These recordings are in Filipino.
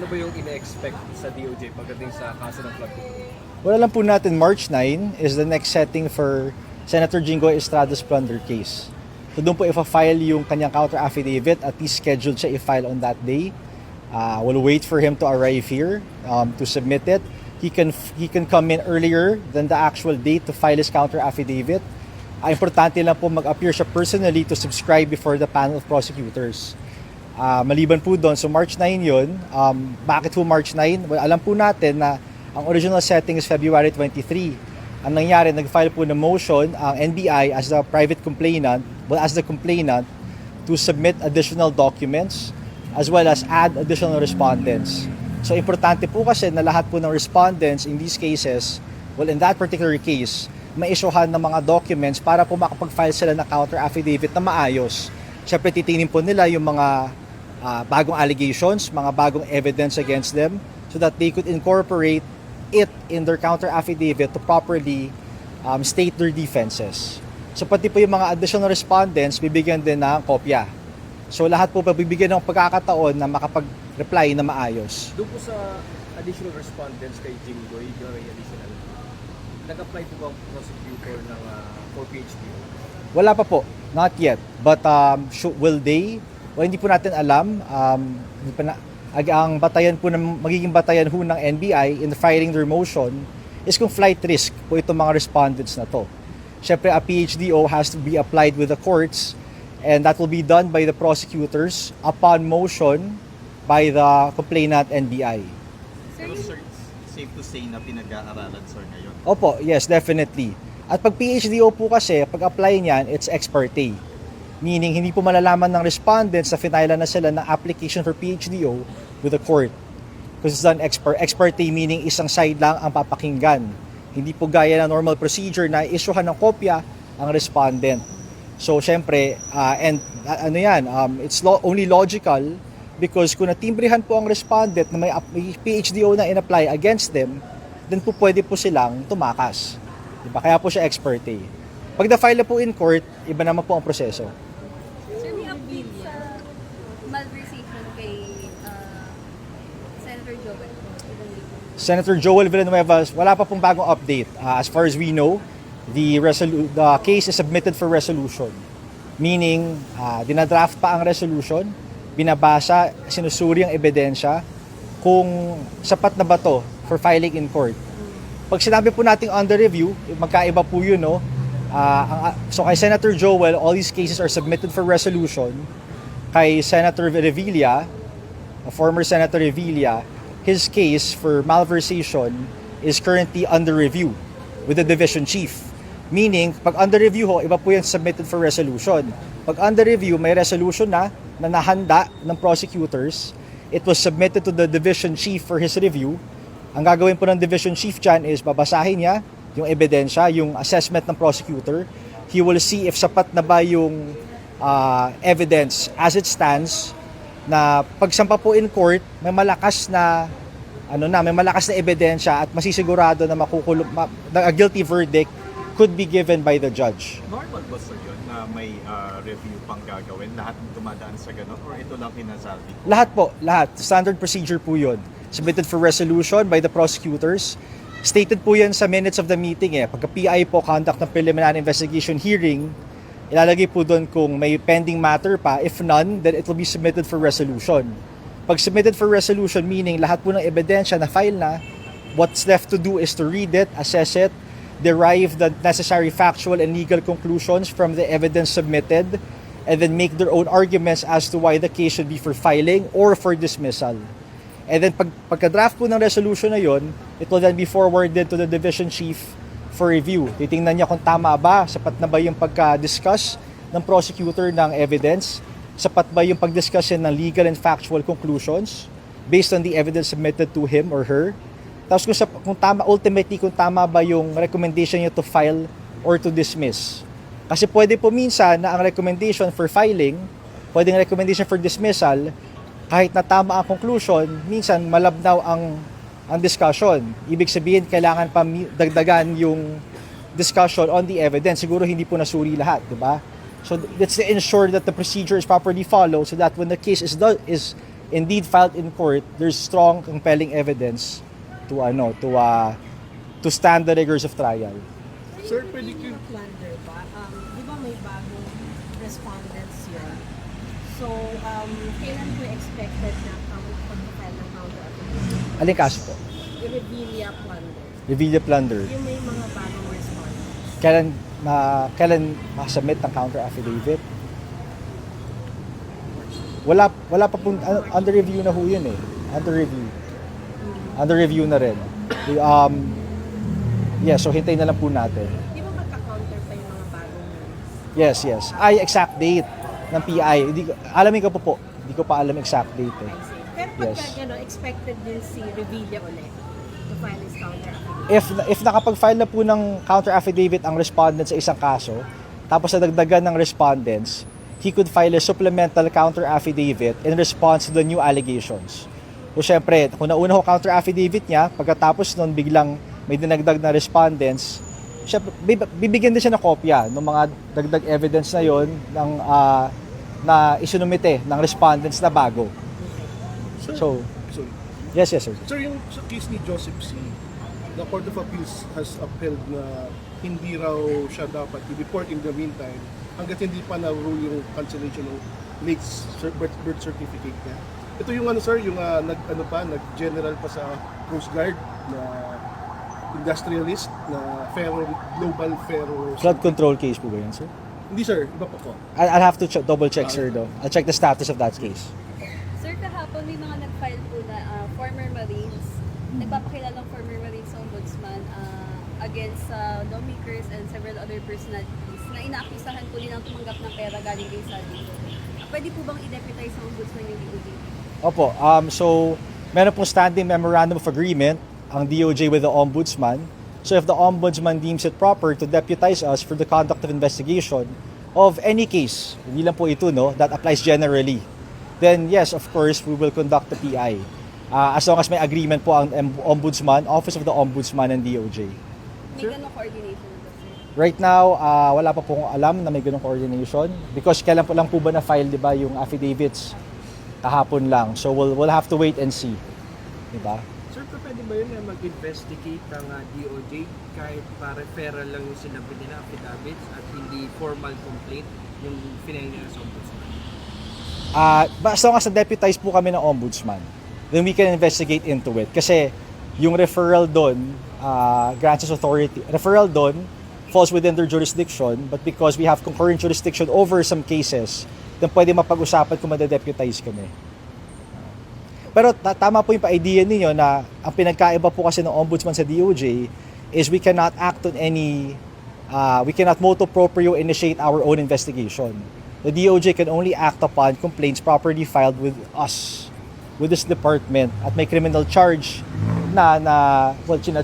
Ano ba yung ina-expect sa DOJ pagdating sa kaso ng flood control? Well, alam po natin March 9 is the next setting for Senator Jinggoy Estrada's plunder case. So doon po ifa-file yung kanyang counter affidavit, at least scheduled siya i-file on that day. We'll wait for him to arrive here to submit it. He can come in earlier than the actual date to file his counter affidavit. Importante lang po mag-appear siya personally to subscribe before the panel of prosecutors. Maliban po doon, so March 9 yun. Bakit po March 9? Well, alam po natin na ang original setting is February 23. Ang nangyari, nag-file po ng motion ang NBI as the private complainant, as the complainant, to submit additional documents as well as add additional respondents. So importante po kasi na lahat po ng respondents in these cases, well, in that particular case, ma-issuehan ng mga documents para po makapag-file sila ng counter affidavit na maayos. Siyempre titingin po nila yung mga bagong allegations, mga bagong evidence against them, so that they could incorporate it in their counter affidavit to properly state their defenses. So pati po yung mga additional respondents, bibigyan din ng kopya. So lahat po bibigyan ng pagkakataon na makapag-reply na maayos. Doon po sa additional respondents kay Jinggoy, yung additional, nag-apply po ba ang prosecutor ng for PhD? Wala pa po, not yet. But will they? Well, hindi po natin alam. Ang batayan po magiging batayan ho ng NBI in filing their motion is kung flight risk po itong mga respondents na to. Siyempre, a PhDO has to be applied with the courts, and that will be done by the prosecutors upon motion by the complainant NBI. Pero sir, safe to say na pinag-aaralan sir ngayon? Opo, yes, definitely. At pag PhDO po kasi, pag apply niyan, it's ex parte. Meaning, hindi po malalaman ng respondents na finailan na sila ng application for PhDO with the court. Because it's done ex parte, meaning isang side lang ang papakinggan. Hindi po gaya ng normal procedure na issuehan ng kopya ang respondent. So, syempre, it's only logical because kung natimbrehan po ang respondent na may PhDO na in-apply against them, then po pwede po silang tumakas. Diba? Kaya po siya ex parte. Pag na-file na po in court, iba naman po ang proseso. Sir, may update sa malversation kay Senator Joel? Senator Joel Villanueva, wala pa pong bagong update. As far as we know, the case is submitted for resolution. Meaning, dinadraft pa ang resolution, binabasa, sinusuri ang ebidensya kung sapat na ba to for filing in court. Pag sinabi po nating under review, magkaiba po yun, no? So kay Senator Joel, all these cases are submitted for resolution. Kay Senator Revilla, former Senator Revilla, his case for malversation is currently under review with the division chief. Meaning, pag under review ho, iba po yan submitted for resolution. Pag under review, may resolution na nahanda ng prosecutors. It was submitted to the division chief for his review. Ang gagawin po ng division chief dyan is babasahin niya yung ebidensya, yung assessment ng prosecutor. He will see if sapat na ba yung evidence as it stands, na pagsampa po in court, may malakas na ebidensya at masisigurado na a guilty verdict could be given by the judge. Normal ba sir yun na may review pang gagawin? Lahat dumadaan sa ganun? Or ito lang pinasabi? Lahat po, lahat. Standard procedure po yun. Submitted for resolution by the prosecutors. Stated po yan sa minutes of the meeting Pagka PI po conduct ng preliminary investigation hearing, ilalagay po doon kung may pending matter pa. If none, then it will be submitted for resolution. Pag submitted for resolution, meaning lahat po ng ebidensya na file na, what's left to do is to read it, assess it, derive the necessary factual and legal conclusions from the evidence submitted, and then make their own arguments as to why the case should be for filing or for dismissal. And then pagka-draft po ng resolution na yon, it will then be forwarded to the division chief for review. Titingnan niya kung tama ba, sapat na ba yung pagka-discuss ng prosecutor ng evidence, sapat ba yung pag-discuss ng legal and factual conclusions based on the evidence submitted to him or her. Tapos kung tama, ultimately kung tama ba yung recommendation niya to file or to dismiss. Kasi pwede po minsan na ang recommendation for filing, pwedeng recommendation for dismissal, kahit na tama ang conclusion, minsan malabnaw ang discussion. Ibig sabihin, kailangan pa dagdagan yung discussion on the evidence. Siguro hindi po nasuri lahat, di ba? So that's to ensure that the procedure is properly followed so that when the case is indeed filed in court, there's strong compelling evidence to to stand the rigors of trial. Sir, pwede ko Plunder ba? Di ba may bagong respondents yun? So, kailan po expected na pag-file ng counter-affidavit? Aling kaso po? Revilla Plunder. Revilla Plunder. Yung may mga bagong respondents. Kailan masubmit ang counter affidavit? Wala pa po, under review na ho yun eh. Under review na rin. So hintayin na lang po natin. Di ba magka-counter pa yung mga bagong Yes. Exact date ng PI. Alamin ko po. Hindi ko pa alam exact date eh. Pero pagka Yes. expected din si Revilla ulit to file his counter affidavit. If nakapag-file na po ng counter affidavit ang respondent sa isang kaso, tapos nadagdagan ng respondents, he could file a supplemental counter affidavit in response to the new allegations. So syempre, kung nauna ko counter affidavit niya, pagkatapos nun biglang may dinagdag na respondents, syempre, bibigyan din siya ng kopya ng mga dagdag evidence na yon ng na isinumite ng respondents na bago. Sir, So, sorry. yes sir. Sir, yung sa case ni Joseph C., the Court of Appeals has upheld na hindi raw siya dapat i-deport in the meantime hanggat hindi pa na-rule yung cancellation ng late birth certificate niya. Ito yung sir, yung nag-general pa sa Coast Guard na industrialist na global ferro. Flood control case po ba yun, sir? Hindi sir, iba pa po. I'll have to double check, sir, though. I'll check the status of that case. Sir, kahapon may mga nag-file po na former Marines, nagpapakilalang former Marines Ombudsman against lawmakers and several other personalities na inaakusahan po nilang tumanggap ng pera galing kay Sadi. Pwede po bang i-deputize ang Ombudsman yung DOJ? Opo, so meron pong standing memorandum of agreement ang DOJ with the Ombudsman. So if the Ombudsman deems it proper to deputize us for the conduct of investigation of any case, hindi lang po ito, no, that applies generally, then yes, of course, we will conduct the PI. As long as may agreement po ang Ombudsman, Office of the Ombudsman and DOJ. May ganong coordination ba, sir? Right now, wala pa pong alam na may ganung coordination because kailan po lang po ba na-file, di ba, yung affidavits kahapon lang. So we'll have to wait and see. Di ba? Sir, pwede ba yun na mag-investigate ng DOJ kahit pa-referral lang yung sinabi nila affidavits at hindi formal complaint yung pinahin nila sa Ombudsman? As long as na-deputize po kami ng Ombudsman, then we can investigate into it. Kasi yung referral doon, grants us authority. Referral doon falls within their jurisdiction, but because we have concurrent jurisdiction over some cases, then pwede mapag-usapan kung ma-deputize kami. Pero tama po yung pa-idea ninyo na ang pinagkaiba po kasi ng Ombudsman sa DOJ is we cannot act on any, we cannot motu proprio initiate our own investigation. The DOJ can only act upon complaints properly filed with us, with this department, at may criminal charge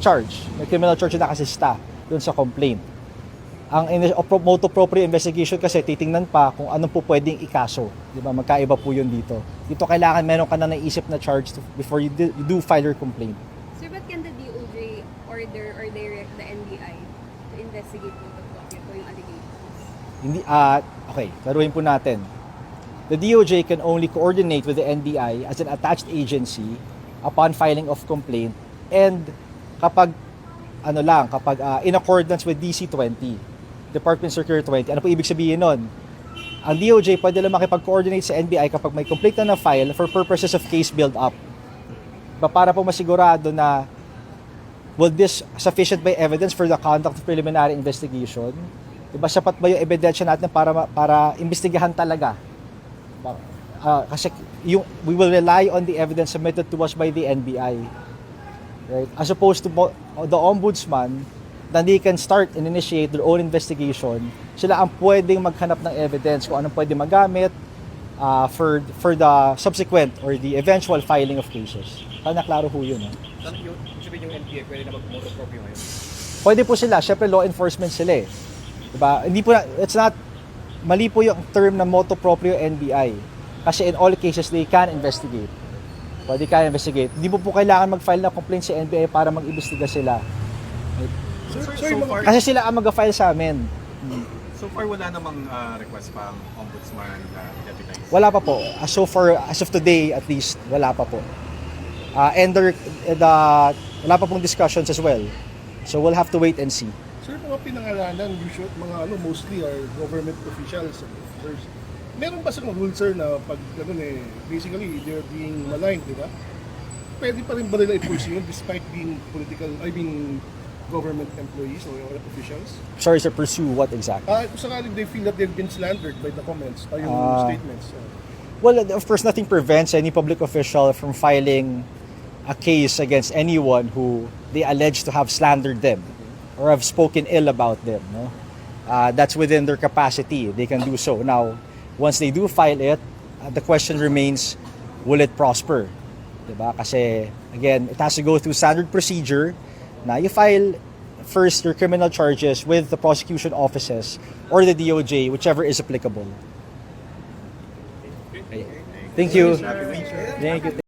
charge. May criminal charge na nakasista doon sa complaint. Ang motu proprio investigation kasi titingnan pa kung anong po pwedeng ikaso. Di ba? Magkaiba po yun dito. Dito kailangan meron ka na naisip na charge before you do file your complaint. Sir, but can the DOJ order or direct the NBI to investigate po yung allegations? Hindi, okay, klaruhin po natin. The DOJ can only coordinate with the NBI as an attached agency upon filing of complaint and kapag in accordance with DC-20, Department Circular 20. Ano po ibig sabihin nun? Ang DOJ pwede lang makipag-coordinate sa NBI kapag may complete na file for purposes of case build-up. Para po masigurado na will this sufficient by evidence for the conduct of preliminary investigation? Diba, sapat ba yung ebidensya natin para imbestigahan talaga? Kasi we will rely on the evidence submitted to us by the NBI. Right? As opposed to the Ombudsman, that they can start and initiate their own investigation. Sila ang pwedeng maghanap ng evidence kung anong pwede magamit for the subsequent or the eventual filing of cases. Sana klaro ho yun. Yung sabihin yung NPA, pwede na mag-motu proprio ngayon? Pwede po sila. Siyempre, law enforcement sila eh. Diba? Hindi po mali po yung term na motu proprio NBI. Kasi in all cases, they can investigate. Pwede ka investigate. Hindi po kailangan mag-file ng complaint sa NBI para mag-imbestiga sila. Sir, Kasi sila ang mag-file sa amin. So far, wala namang request pa ang ombudsman na deputize? Wala pa po. As of today, at least, wala pa po. And wala pa pong discussions as well. So we'll have to wait and see. Sir, mga pinangalanan, usual, mga mostly are government officials and officers. Meron ba silang rule, sir, na pag basically they're being maligned, di ba? Pwede pa rin ba nila i-pursue yun despite being government employees or officials? Sorry sir, pursue what exactly? Kung sakaling they feel that they've been slandered by the comments, yung statements. Well, of course, nothing prevents any public official from filing a case against anyone who they allege to have slandered them or have spoken ill about them. No? That's within their capacity. They can do so. Now, once they do file it, the question remains, will it prosper? Diba? Kasi, again, it has to go through standard procedure na you file first your criminal charges with the prosecution offices or the DOJ, whichever is applicable. Thank you. Happy week. Thank you.